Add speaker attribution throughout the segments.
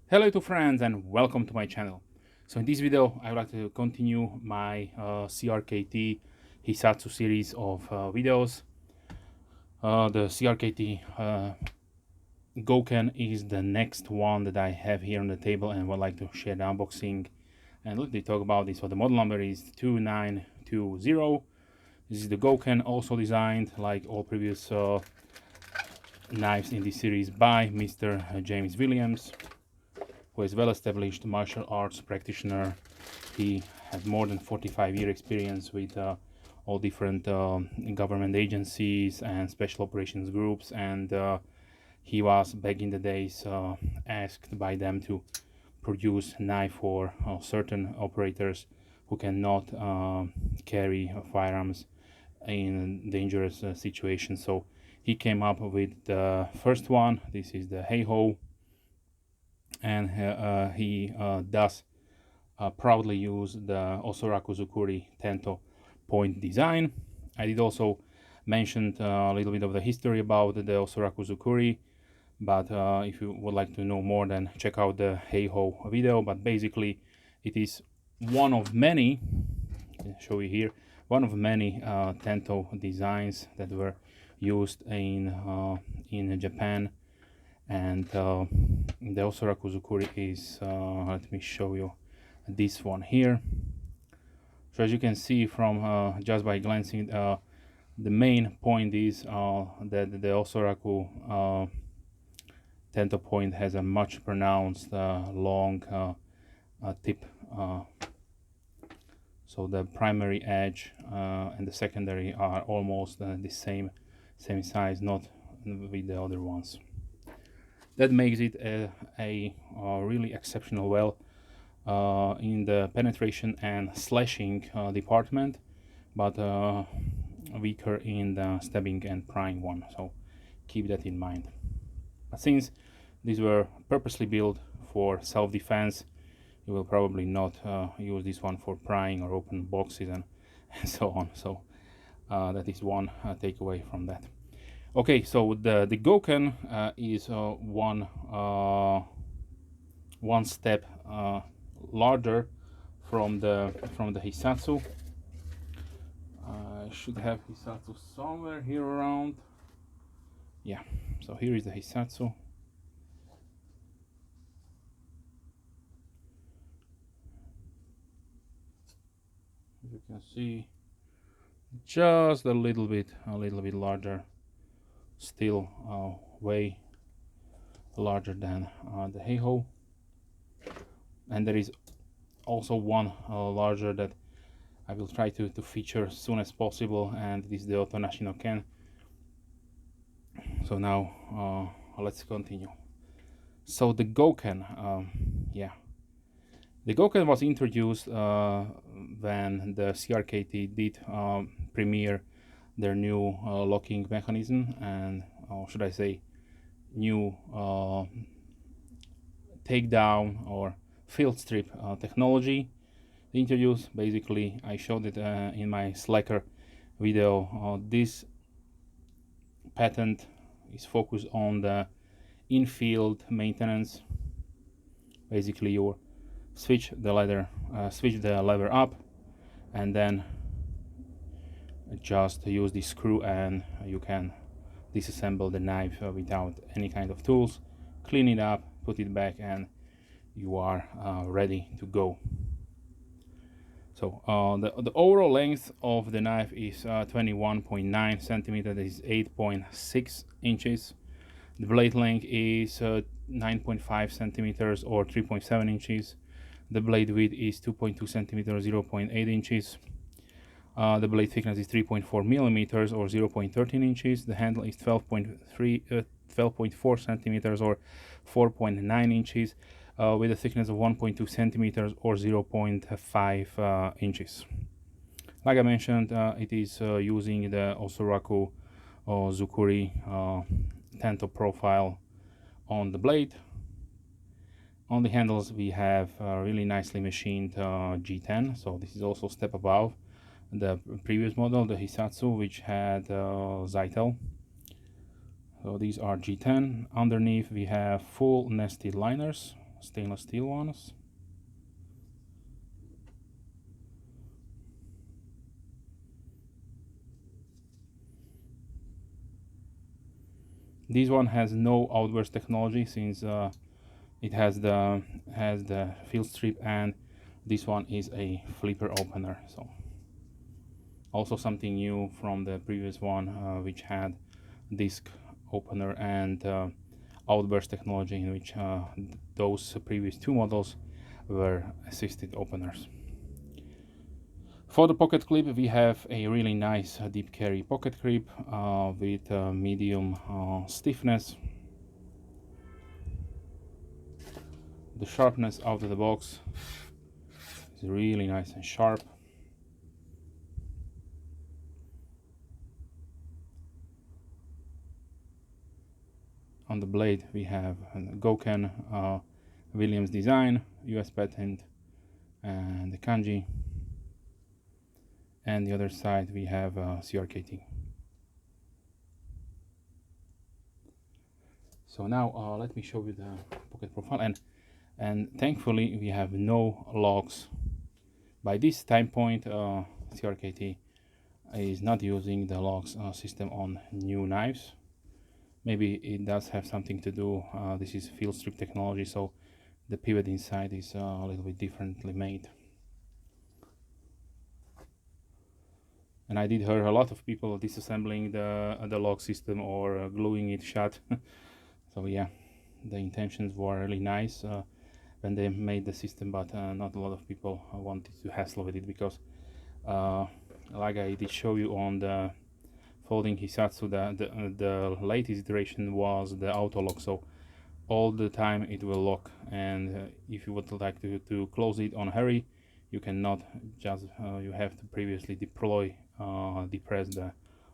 Speaker 1: Hello to friends and welcome to my channel. So in this video I would like to continue my CRKT Hisatsu series of videos. The CRKT Goken is the next one that I have here on the table and would like to share the unboxing and let me talk about this. So the model number is 2920. This is the Goken, also designed like all previous knives in this series by Mr. James Williams, who is well-established martial arts practitioner. He has more than 45-year experience with all different government agencies and special operations groups, and he was back in the days asked by them to produce knife for certain operators who cannot carry firearms in dangerous situations. So he came up with the first one. This is the Heiho, and he does proudly use the Osoraku Zukuri Tanto point design. I did also mention a little bit of the history about the Osoraku Zukuri, but if you would like to know more, then check out the Heiho video. But basically it is one of many, I'll show you here, one of many Tanto designs that were used in Japan. And the Osoraku Zukuri is, let me show you this one here. So as you can see from just by glancing, the main point is that the Osoraku Tanto point has a much pronounced long tip. So the primary edge and the secondary are almost the same size, not with the other ones. That makes it a really exceptional well in the penetration and slashing department, but weaker in the stabbing and prying one. So keep that in mind. But since these were purposely built for self-defense, you will probably not use this one for prying or open boxes and so on. So that is one takeaway from that. Okay, so the Goken is one step larger from the Hisatsu. I should have Hisatsu somewhere here around. Yeah, so here is the Hisatsu. As you can see, just a little bit larger, still way larger than the Heiho. And there is also one larger that I will try to feature as soon as possible, and this is the Otonashi no Ken. So now let's continue. So the Goken, yeah, the Goken was introduced when the CRKT did premiere their new locking mechanism, and should I say new takedown or Fieldstrip technology. They introduced, basically I showed it in my Slacker video. This patent is focused on the in-field maintenance. Basically you switch the lever up and then just use the screw and you can disassemble the knife without any kind of tools, clean it up, put it back, and you are ready to go. So the overall length of the knife is 21.9 centimeters. That is 8.6 inches. The blade length is 9.5 centimeters or 3.7 inches. The blade width is 2.2 centimeters, 0.8 inches. The blade thickness is 3.4 millimeters or 0.13 inches. The handle is 12.4 centimeters or 4.9 inches. With a thickness of 1.2 centimeters or 0.5 inches. Like I mentioned, it is using the Osoraku Zukuri Tanto profile on the blade. On the handles we have really nicely machined G10, so this is also a step above the previous model, the Hisatsu, which had Zytel. So these are G10. Underneath we have full nested liners, stainless steel ones. This one has no outburst technology, since it has the Fieldstrip, and this one is a flipper opener. So also something new from the previous one, which had disc opener and outburst technology, in which those previous two models were assisted openers. For the pocket clip, we have a really nice deep carry pocket clip with medium stiffness. The sharpness out of the box is really nice and sharp. On the blade we have a Goken Williams design, US patent, and the kanji. And the other side we have CRKT. So now let me show you the pocket profile, and thankfully we have no logs. By this time point, CRKT is not using the logs system on new knives. Maybe it does have something to do. This is Fieldstrip technology, so the pivot inside is a little bit differently made. And I did hear a lot of people disassembling the log system or gluing it shut. So yeah, the intentions were really nice when they made the system, but not a lot of people wanted to hassle with it, because like I did show you on the folding Hisatsu, the latest iteration was the auto lock, so all the time it will lock, and if you would like to close it on hurry, you cannot. Just you have to previously depress the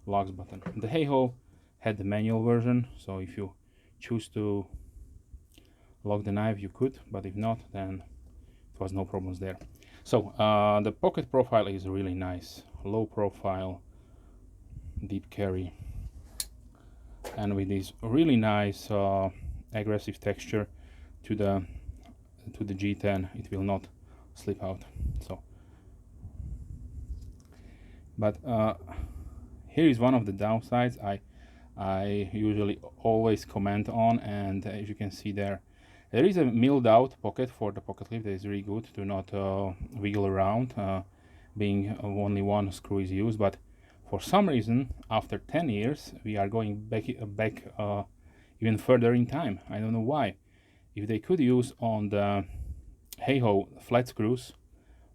Speaker 1: locks button. The Heiho had the manual version, so if you choose to lock the knife you could, but if not, then it was no problems there. So the pocket profile is really nice, low profile, deep carry, and with this really nice aggressive texture to the G10, it will not slip out. So, but here is one of the downsides I usually always comment on, and as you can see there is a milled out pocket for the pocket clip that is really good to not wiggle around, being only one screw is used. But for some reason, after 10 years, we are going back even further in time. I don't know why. If they could use on the Heiho flat screws,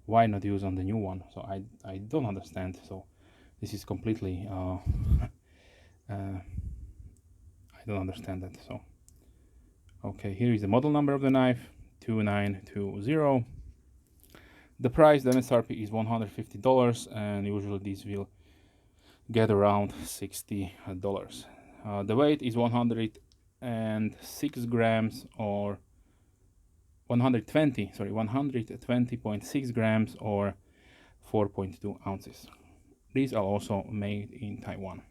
Speaker 1: why not use on the new one? So I don't understand. So this is completely I don't understand that. So okay, here is the model number of the knife, 2920. The price, the MSRP is $150, and usually these will get around $60. The weight is 106 grams, or 120.6 grams, or 4.2 ounces. These are also made in Taiwan.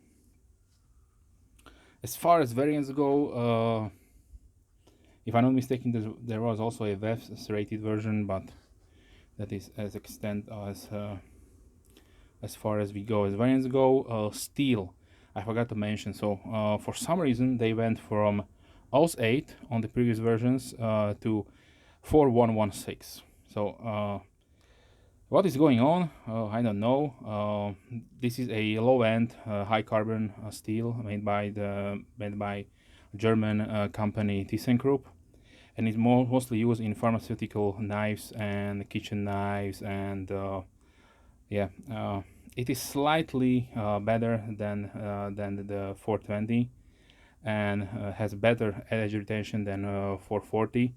Speaker 1: As far as variants go, if I'm not mistaken, there was also a VEF rated version, but that is as far as we go. As variants go, steel, I forgot to mention. So for some reason they went from AUS 8 on the previous versions to 4116. So what is going on? I don't know. This is a low-end, high carbon steel made by German company ThyssenKrupp, and it's mostly used in pharmaceutical knives and kitchen knives, and yeah, it is slightly better than the 420, and has better edge retention than 440,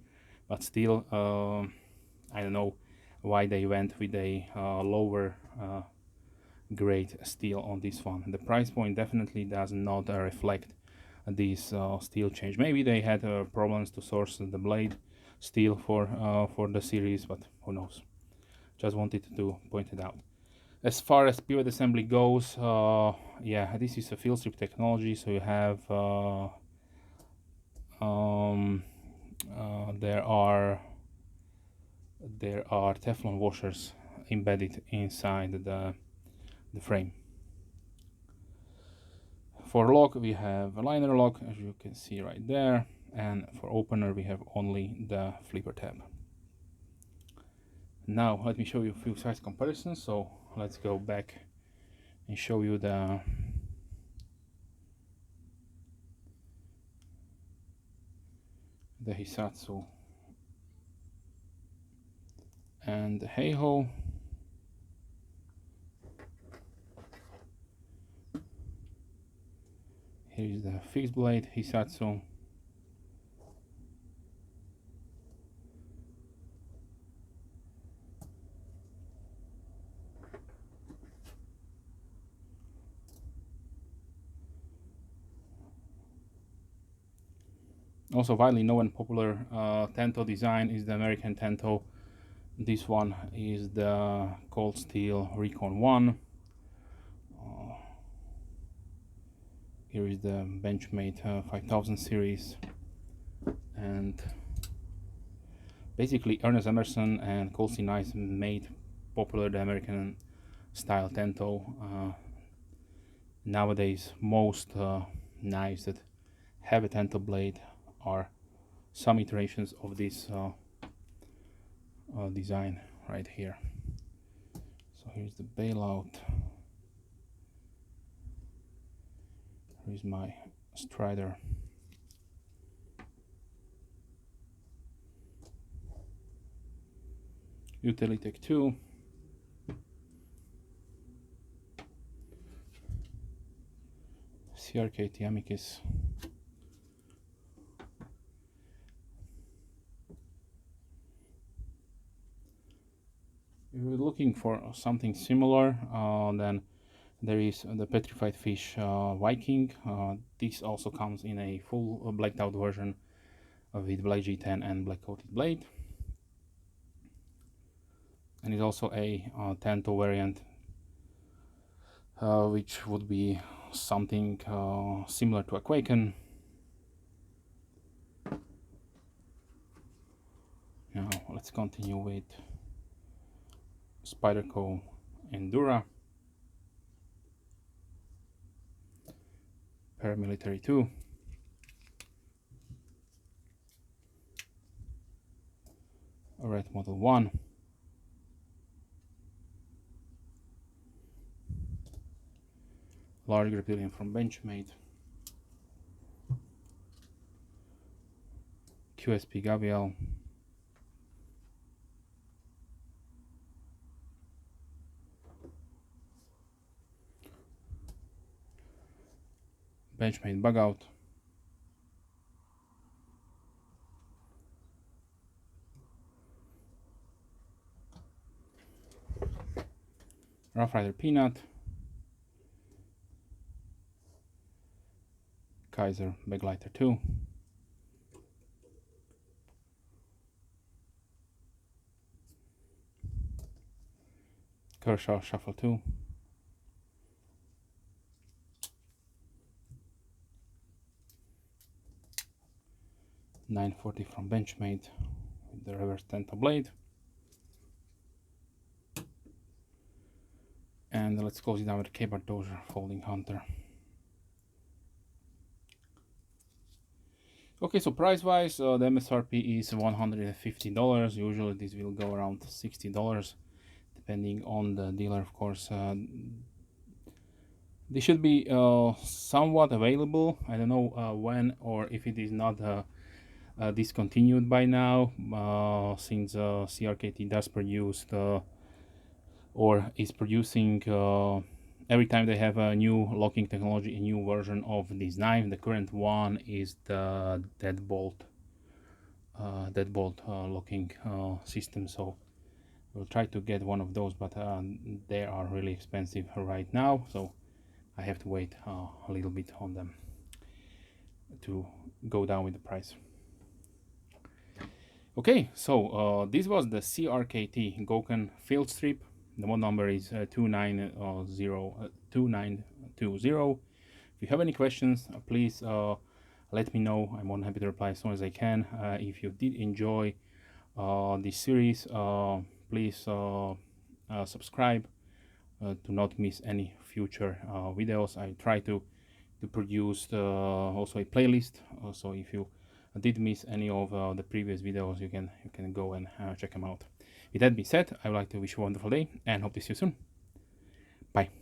Speaker 1: but still I don't know why they went with a lower grade steel on this one. The price point definitely does not reflect this steel change. Maybe they had problems to source the blade steel for the series, but who knows. Just wanted to point it out. As far as pivot assembly goes, yeah, this is a Fieldstrip technology, so you have there are Teflon washers embedded inside the frame. For lock we have a liner lock, as you can see right there, and for opener we have only the flipper tab. Now let me show you a few size comparisons. So let's go back and show you the Hisatsu and the Heiho. Here is the fixed blade Hisatsu. Also widely known and popular Tanto design is the American Tanto. This one is the cold steel Recon 1. Here is the Benchmade 5000 series, and basically Ernest Emerson and Cold Steel Knives made popular the American style Tanto. Nowadays most knives that have a Tanto blade are some iterations of this design right here. So here's the bailout. Here's my Strider. Utilitech 2. CRKT Amicus. If you're looking for something similar, then there is the Petrified Fish Viking. This also comes in a full blacked out version with black G10 and black coated blade. And it's also a Tanto variant, which would be something similar to a Goken. Now let's continue with Spyderco Endura, Paramilitary 2, Red Model 1, large Grappillion from Benchmade, QSP Gabriel, Benchmade Bug Out, Rough Rider Peanut, Kaiser Baglighter 2, Kershaw Shuffle 2, .940 from Benchmade with the reverse Tanto blade. And let's close it down with the K-Bar Dozier Folding Hunter. Okay, so price wise, the MSRP is $150. Usually this will go around $60, depending on the dealer, of course. They should be somewhat available. I don't know when, or if it is not discontinued by now, since CRKT does produce or is producing every time they have a new locking technology, a new version of this knife. The current one is the deadbolt locking system, so we'll try to get one of those, but they are really expensive right now, so I have to wait a little bit on them to go down with the price. Okay, so this was the CRKT Goken Fieldstrip. The model number is 2920. If you have any questions, please let me know. I'm more than happy to reply as soon as I can. If you did enjoy this series, please subscribe to not miss any future videos. I try to produce also a playlist, so if you did miss any of the previous videos, you can go and check them out. With that being said, I would like to wish you a wonderful day and hope to see you soon. Bye.